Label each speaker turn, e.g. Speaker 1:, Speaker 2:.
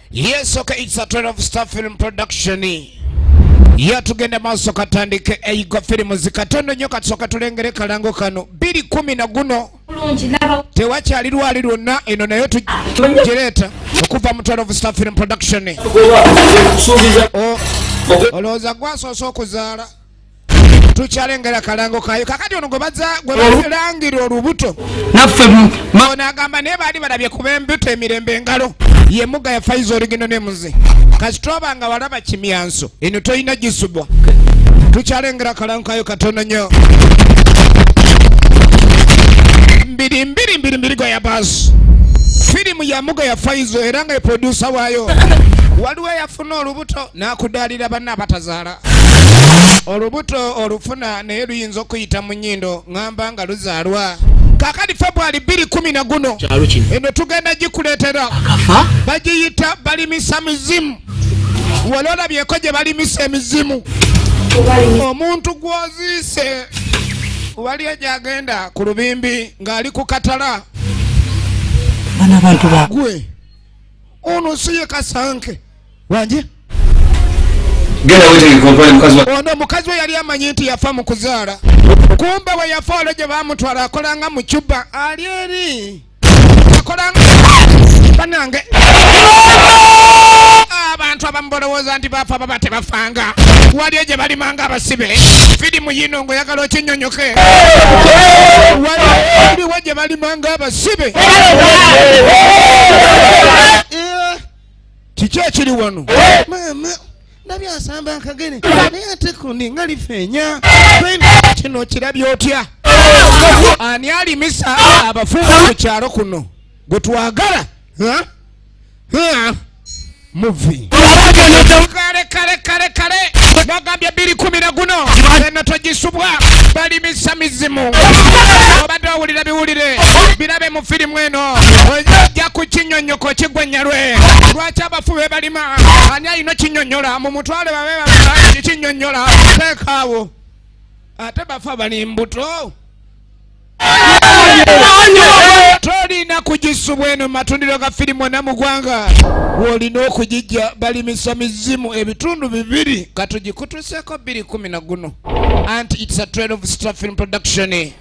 Speaker 1: Yes, okay, it's a 12-star film production. Ya tugenda maaso katandike eigo filimu zikatono nyo katsoka tulengere kalango kano 210 na guno tewakyali lwali lwonna eno nayo tujereta okuva mu 12-star film production. Olowooza gwasoose okuzaala tukyalengera kalango kayo kakati ono gwe balangira olubuto naffe agamba naye baali balabye kuba embuto emirembe engalo ye mugga ya Fezo Original Names kasitoba nga walaba kimyanso eno toyina gisubwa tukyalengera kalango kayo katono nnyo mbiri gwa ya basi filimu ya mugga ya Fezo era nga producer waayo waliwo yafuna olubuto n'akudaalira banna abatazaala olubuto olufuna naye luyinza okuyita mu nnyindo ngamba nga luzaalwa kakati February 210 na guno eno tugenda gikuleetera bagiyita balimisa mizimu walolabyeko gye balimisa emizimu omuntu gwoziise waliyo gyagenda ku lubimbi ng'ali ku katala bana bantu bagwe ono siye kasanke wanje ono mukazi we yali amanyi nti yafa mu kuzaala kumbe we yafa olwo gye bamutwala akolanga mu cuba ali eri akolanga banange abantu abamu balowooza nti bafa baba tebafanga waliyo gye balimanga abasibe firimu yino ng'oyagala okinyonyoke waliwo gye balimanga abasibe kiki ekiri wano ndabye asamba akagene naye ate kundi nga lifeenya kino kirabye otya ani alimisa abafuuzi ku kyalo kuno gwe twagala muvi kale bagambye 210 na guno eno togisubwa balimisa mizimu obadde owulira biwulire birabe mu firimu eno ojja ku kinyonyoko kigwenyalwe lwaki abafu be balima ani alina kinyonyola mu mutwale babe kinyonyola teekaawo ate bafa bali mbuto tolina kugisubwa eno matundiro ga firimu na mugwanga wolina okugijja balimisa mizimu ebitundu 2 katugikutuseeko 210 na guno anti it's a 12-star film production.